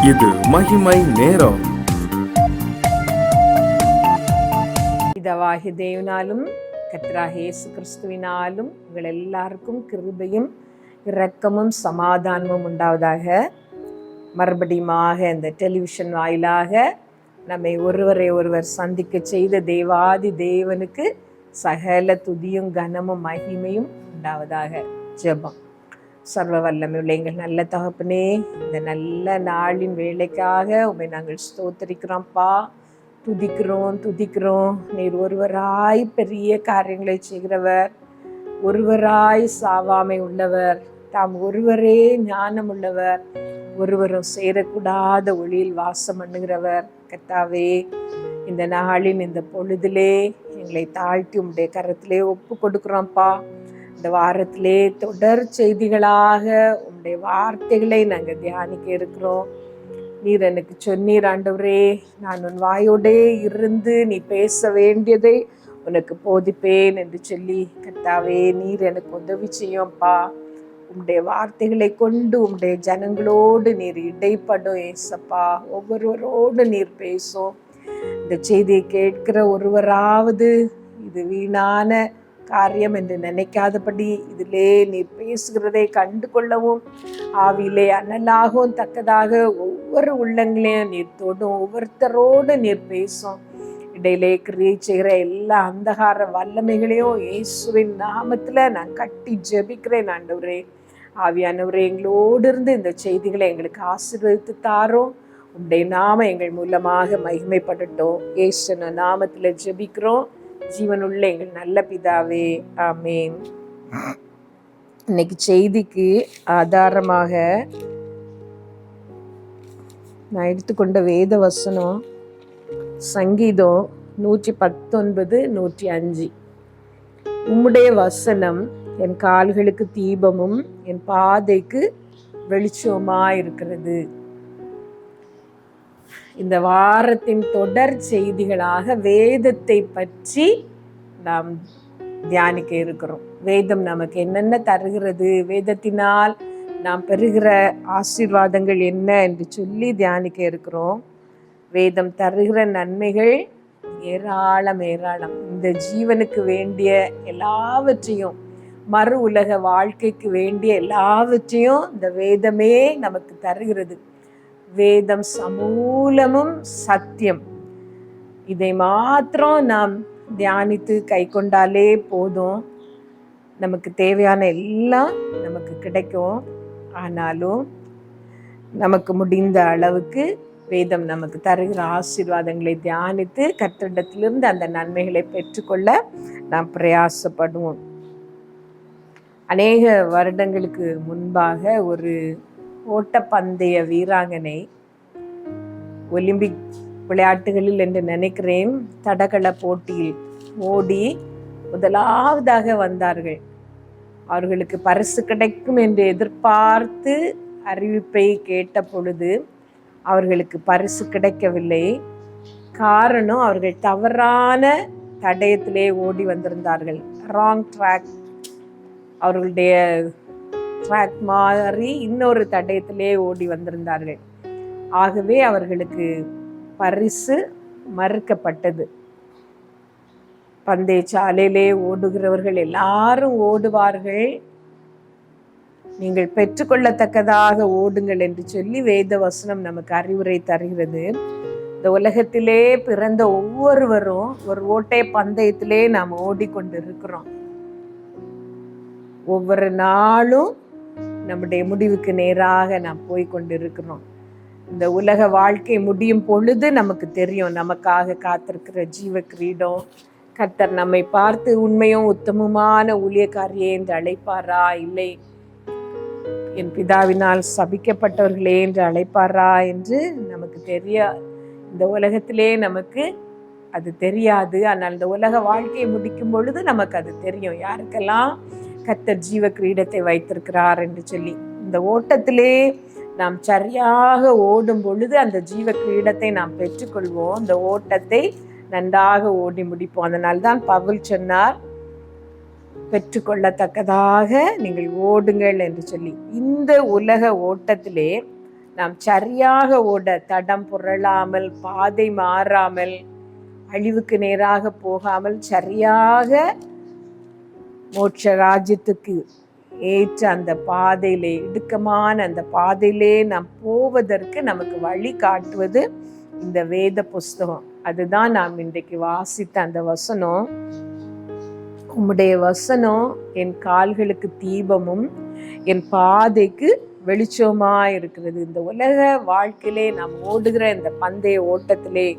இது மகிமை நேரம். பிதாவாகிய தேவனாலும் கர்த்தராகிய இயேசு கிறிஸ்துவினாலும் உங்கள் எல்லாருக்கும் கிருபையும் இரக்கமும் சமாதானமும் உண்டாவதாக. மறுபடியுமாக இந்த டெலிவிஷன் வாயிலாக நம்மை ஒருவரை ஒருவர் சந்திக்க செய்த தேவாதி தேவனுக்கு சகல துதியும் கனமும் மகிமையும் உண்டாவதாக. ஜெபம். சர்வ வல்லமையுள்ள எங்கள் நல்ல தகப்பனே, இந்த நல்ல நாளின் வேலைக்காக உம்மை நாங்கள் ஸ்தோத்திரிக்கிறோம்ப்பா. துதிக்கிறோம். நீர் ஒருவராய் பெரிய காரியங்களை செய்கிறவர், ஒருவராய் சாவாமை உள்ளவர், தாம் ஒருவரே ஞானம் உள்ளவர், ஒருவரும் சேரக்கூடாத ஒளியில் வாசம் பண்ணுகிறவர். கர்த்தாவே, இந்த நாளின் இந்த பொழுதிலே எங்களை தாழ்த்தி உம்முடைய கரத்திலே ஒப்பு கொடுக்குறோம்ப்பா. இந்த வாரத்திலே தொடர் செய்திகளாக உம்முடைய வார்த்தைகளை நாங்கள் தியானிக்க இருக்கிறோம். நீர் எனக்கு சொன்னீர் ஆண்டவரே, நான் உன் வாயோடே இருந்து நீ பேச வேண்டியதை உனக்கு போதிப்பேன் என்று சொல்லி, கர்த்தாவே நீர் எனக்கு உதவி செய்யும்ப்பா. உம்முடைய வார்த்தைகளை கொண்டு உம்முடைய ஜனங்களோடு நீர் இடைப்படும் ஏசப்பா. ஒவ்வொருவரோடு நீர் பேசும். இந்த செய்தியை கேட்கிற ஒருவராவது இது வீணான காரியம் என்று நினைக்காதபடி இதிலே நீர் பேசுகிறதை கண்டு கொள்ளவும், ஆவியிலே அனலாகவும் தக்கதாக ஒவ்வொரு உள்ளங்களையும் நீர் தொடும், ஒவ்வொருத்தரோடு நீர் பேசும். இடையிலே கிரியை செய்கிற எல்லா அந்தகார வல்லமைகளையும் இயேசுவின் நாமத்தில் நான் கட்டி ஜெபிக்கிறேன் ஆண்டவரே. ஆவியானவரே, எங்களோடு இருந்து இந்த செய்திகளை எங்களுக்கு ஆசீர்வதித்து தாரோம். உம்முடைய நாமம் எங்கள் மூலமாக மகிமைப்படட்டும். இயேசு நாமத்தில் ஜெபிக்கிறோம் ஜீவனுள்ள எங்கள் நல்ல பிதாவே, ஆமேன். இன்னைக்கு செய்திக்கு ஆதாரமாக நான் எடுத்துக்கொண்ட வேத வசனம் சங்கீதம் 119, 105. உம்முடைய வசனம் என் கால்களுக்கு தீபமும் என் பாதைக்கு வெளிச்சமாயிருக்கிறது. இந்த வாரத்தின் தொடர் செய்திகளாக வேதத்தை பற்றி நாம் தியானிக்க இருக்கிறோம். வேதம் நமக்கு என்னென்ன தருகிறது, வேதத்தினால் நாம் பெறுகிற ஆசீர்வாதங்கள் என்ன என்று சொல்லி தியானிக்க இருக்கிறோம். வேதம் தருகிற நன்மைகள் ஏராளம். இந்த ஜீவனுக்கு வேண்டிய எல்லாவற்றையும், மறு உலக வாழ்க்கைக்கு வேண்டிய எல்லாவற்றையும் இந்த வேதமே நமக்கு தருகிறது. வேதம் சமூலமும் சத்தியம். இதை மாத்திரம் நாம் தியானித்து கை கொண்டாலே போதும், நமக்கு தேவையான எல்லாம் நமக்கு கிடைக்கும். ஆனாலும் நமக்கு முடிந்த அளவுக்கு வேதம் நமக்கு தருகிற ஆசீர்வாதங்களை தியானித்து கர்த்தரிடத்திலிருந்து அந்த நன்மைகளை பெற்றுக்கொள்ள நாம் பிரயாசப்படுவோம். அநேக வருடங்களுக்கு முன்பாக ஒரு ஓட்டப்பந்தய வீராங்கனை, ஒலிம்பிக் விளையாட்டுகளில் என்று நினைக்கிறேன், தடகள போட்டியில் ஓடி முதலாவதாக வந்தார்கள். அவர்களுக்கு பரிசு கிடைக்கும் என்று எதிர்பார்த்து அறிவிப்பை கேட்ட பொழுது அவர்களுக்கு பரிசு கிடைக்கவில்லை. காரணம், அவர்கள் தவறான தடயத்திலே ஓடி வந்திருந்தார்கள். ராங் ட்ராக், அவர்களுடைய ட்ராக் மாறி இன்னொரு தடயத்திலே ஓடி வந்திருந்தார்கள். ஆகவே அவர்களுக்கு பரிசு மறுக்கப்பட்டது. பந்தய சாலையிலே ஓடுகிறவர்கள் எல்லாரும் ஓடுவார்கள், நீங்கள் பெற்றுக்கொள்ளத்தக்கதாக ஓடுங்கள் என்று சொல்லி வேத வசனம் நமக்கு அறிவுரை தருகிறது. இந்த உலகத்திலே பிறந்த ஒவ்வொருவரும் ஒரு ஓட்டை பந்தயத்திலே நாம் ஓடிக்கொண்டிருக்கிறோம். ஒவ்வொரு நாளும் நம்முடைய முடிவுக்கு நேராக நாம் போய்கொண்டிருக்கிறோம். இந்த உலக வாழ்க்கை முடியும் பொழுது நமக்கு தெரியும், நமக்காக காத்திருக்கிற ஜீவ கிரீடம். கர்த்தர் நம்மை பார்த்து உண்மையும் உத்தமமான ஊழியக்காரியே என்று அழைப்பாரா, இல்லை என் பிதாவினால் சபிக்கப்பட்டவர்களே என்று அழைப்பாரா என்று நமக்கு இந்த உலகத்திலே நமக்கு அது தெரியாது. ஆனால் இந்த உலக வாழ்க்கையை முடிக்கும் பொழுது நமக்கு அது தெரியும், யாருக்கெல்லாம் கர்த்தர் ஜீவ கிரீடத்தை வைத்திருக்கிறார் என்று சொல்லி. இந்த ஓட்டத்திலே நாம் சரியாக ஓடும் பொழுது அந்த ஜீவ கிரீடத்தை நாம் பெற்றுக்கொள்வோம். இந்த ஓட்டத்தை நன்றாக ஓடி முடிப்போம். அதனால்தான் பவுல் சொன்னார், பெற்றுக்கொள்ளத்தக்கதாக நீங்கள் ஓடுங்கள் என்று சொல்லி. இந்த உலக ஓட்டத்திலே நாம் சரியாக ஓட, தடம் புரளாமல், பாதை மாறாமல், அழிவுக்கு நேராக போகாமல், சரியாக மோட்ச ராஜ்யத்துக்கு ஏற்ற அந்த பாதையிலே, இடுக்கமான அந்த பாதையிலே நாம் போவதற்கு நமக்கு வழி காட்டுவது இந்த வேத புஸ்தகம். அதுதான் நாம் இன்றைக்கு வாசித்த அந்த வசனம். உம்முடைய வசனம் என் கால்களுக்கு தீபமும் என் பாதைக்கு வெளிச்சமா இருக்கிறது. இந்த உலக வாழ்க்கையிலே நாம் ஓடுகிற இந்த பந்தய ஓட்டத்திலே,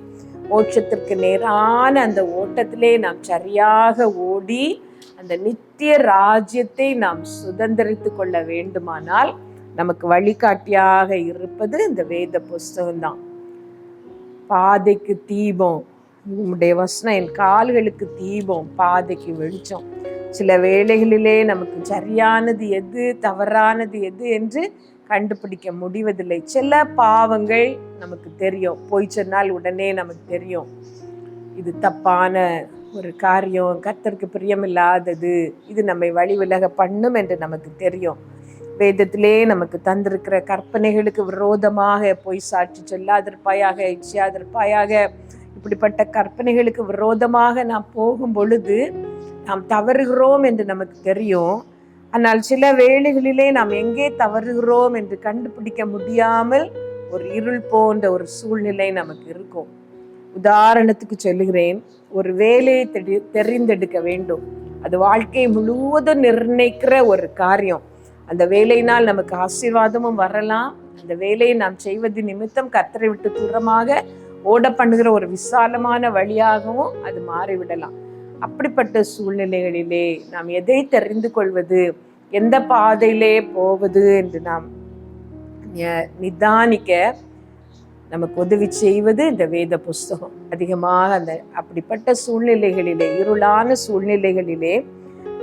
மோட்சத்திற்கு நேரான அந்த ஓட்டத்திலே நாம் சரியாக ஓடி அந்த நித்திய ராஜ்யத்தை நாம் சுதந்திரித்து கொள்ள வேண்டுமானால் நமக்கு வழிகாட்டியாக இருப்பது இந்த வேத புஸ்தகம்தான். பாதைக்கு தீபம், உம்முடைய வசனம் என் கால்களுக்கு தீபம், பாதைக்கு வெளிச்சம். சில வேளைகளிலே நமக்கு சரியானது எது, தவறானது எது என்று கண்டுபிடிக்க முடிவதில்லை. சில பாவங்கள் நமக்கு தெரியும், போய் சொன்னால் உடனே நமக்கு தெரியும் இது தப்பான ஒரு காரியம், கர்த்தருக்கு பிரியமில்லாதது, இது நம்மை வழி விலக பண்ணும் என்று நமக்கு தெரியும். வேதத்திலே நமக்கு தந்திருக்கிற கற்பனைகளுக்கு விரோதமாக பொய் சாட்சி சொல்லாதிருப்பாயாக, இச்சையாதிருப்பாயாக, இப்படிப்பட்ட கற்பனைகளுக்கு விரோதமாக நாம் போகும் பொழுது நாம் தவறுகிறோம் என்று நமக்கு தெரியும். ஆனால் சில வேளைகளிலே நாம் எங்கே தவறுகிறோம் என்று கண்டுபிடிக்க முடியாமல் ஒரு இருள் போன்ற ஒரு சூழ்நிலை நமக்கு இருக்கும். உதாரணத்துக்கு சொல்லுகிறேன், ஒரு வேலையை தெரிந்தெடுக்க வேண்டும். அது வாழ்க்கை முழுவதும் நிர்ணயிக்கிற ஒரு காரியம். அந்த வேலையினால் நமக்கு ஆசீர்வாதமும் வரலாம். அந்த வேலையை நாம் செய்வது நிமித்தம் கர்த்தரை விட்டு தூரமாக ஓட பண்ணுகிற ஒரு விசாலமான வழியாகவும் அது மாறிவிடலாம். அப்படிப்பட்ட சூழ்நிலைகளிலே நாம் எதை தெரிந்து கொள்வது, எந்த பாதையிலே போவது என்று நாம் நிதானிக்க நமக்கு உதவி செய்வது இந்த வேத புஸ்தகம். அதிகமாக அந்த அப்படிப்பட்ட சூழ்நிலைகளிலே, இருளான சூழ்நிலைகளிலே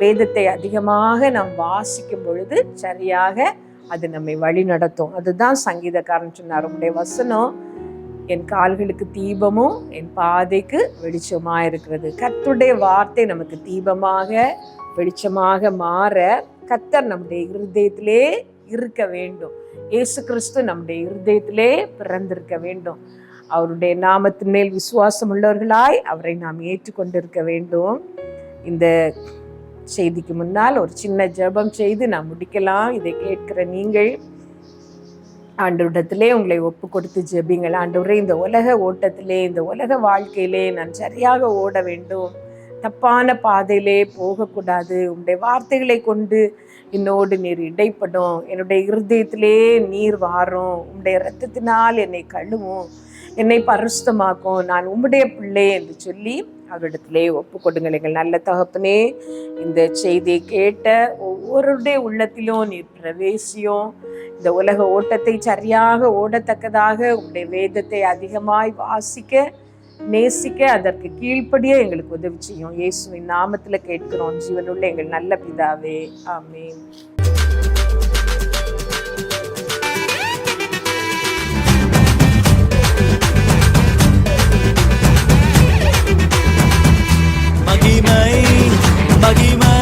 வேதத்தை அதிகமாக நாம் வாசிக்கும் பொழுது சரியாக அது நம்மை வழி நடத்தும். அதுதான் சங்கீதக்காரன் சொன்னார், உம்முடைய வசனம் என் கால்களுக்கு தீபமும் என் பாதைக்கு வெளிச்சமாக இருக்கிறது. கர்த்தருடைய வார்த்தை நமக்கு தீபமாக வெளிச்சமாக மாற கர்த்தர் நம்முடைய இருதயத்திலே இருக்க வேண்டும். இயேசு கிறிஸ்து நம்முடைய இருதயத்திலே பிறந்திருக்க வேண்டும். அவருடைய நாமத்தின் மேல் விசுவாசம் உள்ளவர்களாய் அவரை நாம் ஏற்றுக்கொண்டிருக்க வேண்டும். இந்த செய்திக்கு முன்னால் ஒரு சின்ன ஜெபம் செய்து நாம் முடிக்கலாம். இதை கேட்கிற நீங்கள் ஆண்டவரிடத்திலே உங்களை ஒப்பு கொடுத்து ஜெபிங்கள். ஆண்டவரே, இந்த உலக ஓட்டத்திலே, இந்த உலக வாழ்க்கையிலே நான் சரியாக ஓட வேண்டும், தப்பான பாதையிலே போகக்கூடாது. உங்களுடைய வார்த்தைகளை கொண்டு என்னோடு நீர் இடைப்படும், என்னுடைய இருதயத்திலே நீர் வாரும், உம்முடைய இரத்தத்தினால் என்னை கழுவும், என்னை பரிசுத்தமாக்கும், நான் உம்முடைய பிள்ளை என்று சொல்லி அவரிடத்திலே ஒப்பு கொடுங்கள். எங்கள் நல்ல தகப்பனே, இந்த செய்தியை கேட்ட ஒவ்வொருடைய உள்ளத்திலும் நீர் பிரவேசியும். இந்த உலக ஓட்டத்தை சரியாக ஓடத்தக்கதாக உம்முடைய வேதத்தை அதிகமாய் வாசிக்க, நேசிக்க, அதற்கு கீழ்ப்படிய எங்களுக்கு உதவி செய்யும். இயேசுவின் நாமத்தில் கேட்கிறோம் ஜீவனுள்ள எங்கள் நல்ல பிதாவே, ஆமென். மகிமை மகிமை